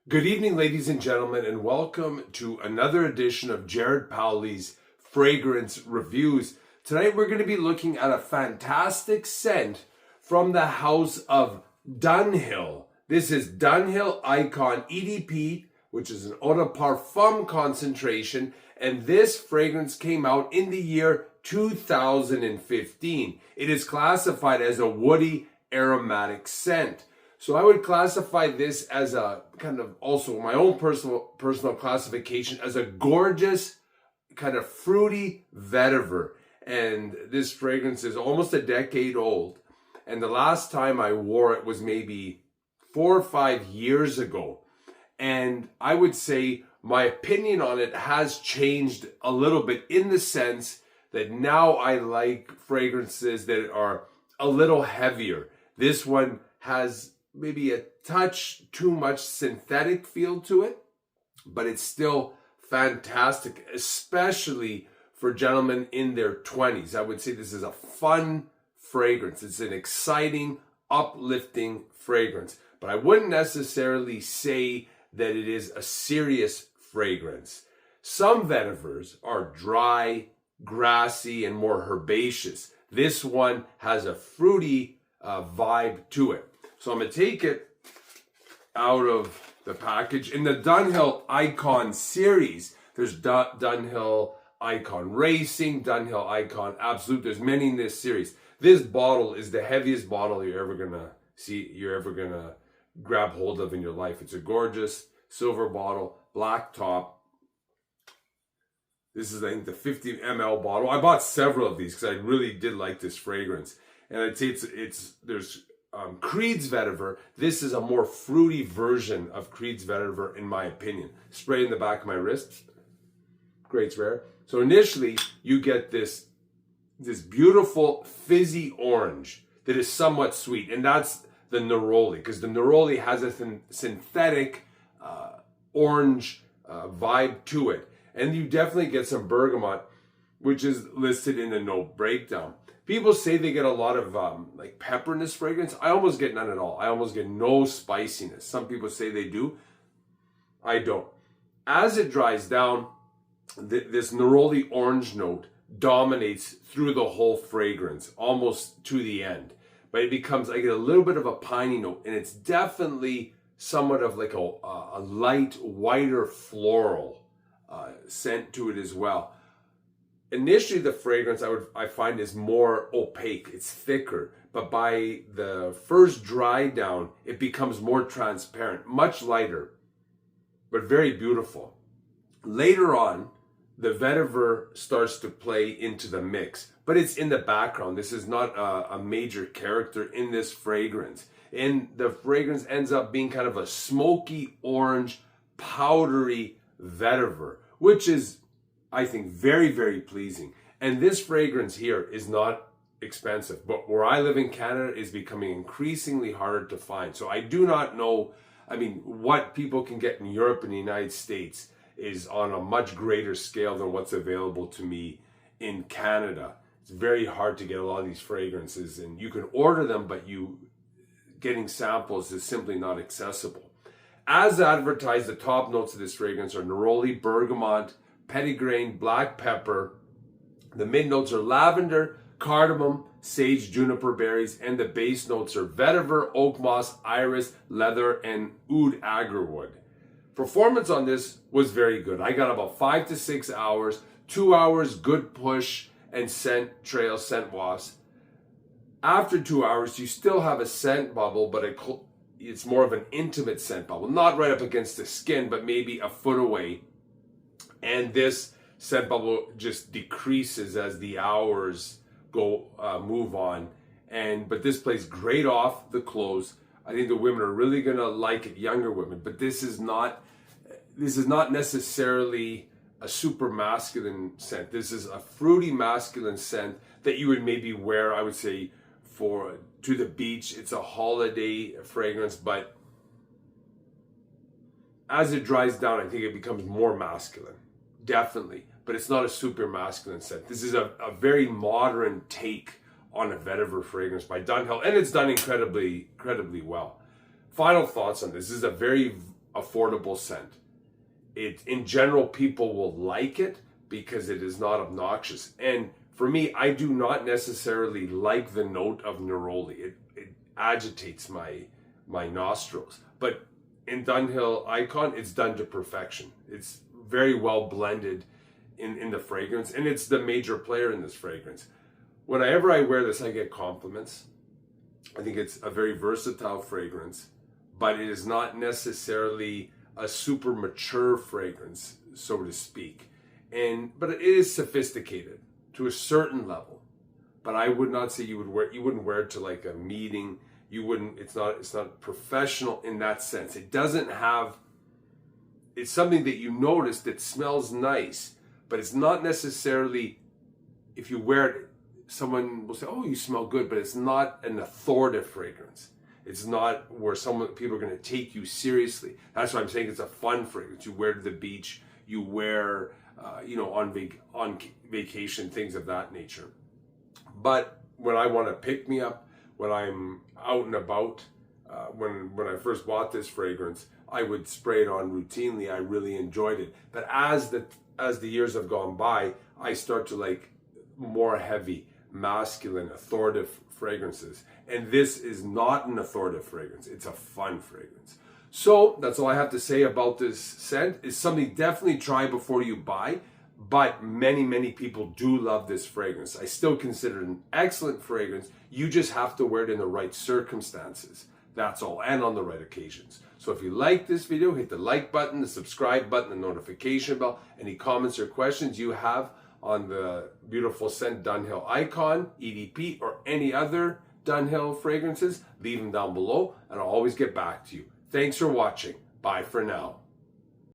Good evening, ladies and gentlemen, and welcome to another edition of Jared Powley's Fragrance Reviews. Tonight we're going to be looking at a fantastic scent from the house of Dunhill. This is Dunhill Icon EDP, which is an eau de parfum concentration, and this fragrance came out in the year 2015. It is classified as a woody aromatic scent. So I would classify this as a kind of also my own personal classification as a gorgeous kind of fruity vetiver. And this fragrance is almost a decade old. And the last time I wore it was maybe 4 or 5 years ago. And I would say my opinion on it has changed a little bit in the sense that now I like fragrances that are a little heavier. This one has maybe a touch too much synthetic feel to it, but it's still fantastic, especially for gentlemen in their 20s. I would say this is a fun fragrance. It's an exciting, uplifting fragrance, but I wouldn't necessarily say that it is a serious fragrance. Some vetivers are dry, grassy, and more herbaceous. This one has a fruity vibe to it. So I'm going to take it out of the package. In the Dunhill Icon series, there's Dunhill Icon Racing, Dunhill Icon Absolute. There's many in this series. This bottle is the heaviest bottle you're ever going to grab hold of in your life. It's a gorgeous silver bottle, black top. This is, I think, the 50 ml bottle. I bought several of these because I really did like this fragrance. And I'd say there's Creed's vetiver. This is a more fruity version of Creed's vetiver, in my opinion. Spray in the back of my wrist. Great rare. So initially, you get this beautiful fizzy orange that is somewhat sweet, and that's the neroli, because the neroli has a synthetic orange vibe to it. And you definitely get some bergamot, which is listed in the note breakdown. People say they get a lot of like pepper in this fragrance. I almost get none at all. I almost get no spiciness. Some people say they do. I don't. As it dries down, this neroli orange note dominates through the whole fragrance, almost to the end. But it becomes, I get a little bit of a piney note, and it's definitely somewhat of like a light, whiter floral scent to it as well. Initially, the fragrance I find is more opaque. It's thicker, but by the first dry down, it becomes more transparent, much lighter, but very beautiful. Later on, the vetiver starts to play into the mix, but it's in the background. This is not a major character in this fragrance. And the fragrance ends up being kind of a smoky orange, powdery vetiver, which is, I think, very, very pleasing. And this fragrance here is not expensive, but where I live in Canada is becoming increasingly harder to find. So I do not know, what people can get in Europe and the United States is on a much greater scale than what's available to me in Canada. It's very hard to get a lot of these fragrances, and you can order them, but getting samples is simply not accessible. As advertised, the top notes of this fragrance are neroli, bergamot, petitgrain, black pepper. The mid notes are lavender, cardamom, sage, juniper berries, and the base notes are vetiver, oak moss, iris, leather, and oud agarwood. Performance on this was very good. I got about 5 to 6 hours, 2 hours good push and scent wash. After 2 hours, you still have a scent bubble, but it's more of an intimate scent bubble, not right up against the skin, but maybe a foot away. And this scent bubble just decreases as the hours move on. But this plays great off the clothes. I think the women are really gonna like it, younger women. But this is not necessarily a super masculine scent. This is a fruity masculine scent that you would maybe wear, I would say, to the beach. It's a holiday fragrance, but as it dries down, I think it becomes more masculine. Definitely, but it's not a super masculine scent. This is a very modern take on a vetiver fragrance by Dunhill, and it's done incredibly well. Final thoughts on this. This is a very affordable scent. In general, people will like it because it is not obnoxious. And for me, I do not necessarily like the note of neroli. It agitates my nostrils. But in Dunhill Icon, it's done to perfection. It's very well blended in the fragrance, and it's the major player in this fragrance. Whenever I wear this, I get compliments. I think it's a very versatile fragrance, but it is not necessarily a super mature fragrance, so to speak. But it is sophisticated to a certain level. But I would not say you wouldn't wear it to like a meeting. You wouldn't. It's not professional in that sense. It doesn't have. It's something that you notice that smells nice, but it's not necessarily. If you wear it, someone will say, "Oh, you smell good," but it's not an authoritative fragrance. It's not where people are going to take you seriously. That's why I'm saying it's a fun fragrance. You wear to the beach. You wear, on vacation, things of that nature. But when I want to pick me up, when I'm out and about, when I first bought this fragrance, I would spray it on routinely. I really enjoyed it. But as the years have gone by, I start to like more heavy, masculine, authoritative fragrances. And this is not an authoritative fragrance. It's a fun fragrance. So that's all I have to say about this scent. It's something definitely try before you buy. But many, many people do love this fragrance. I still consider it an excellent fragrance. You just have to wear it in the right circumstances. That's all, and on the right occasions. So if you like this video, hit the like button, the subscribe button, the notification bell. Any comments or questions you have on the beautiful scent Dunhill Icon, EDP, or any other Dunhill fragrances, leave them down below, and I'll always get back to you. Thanks for watching. Bye for now.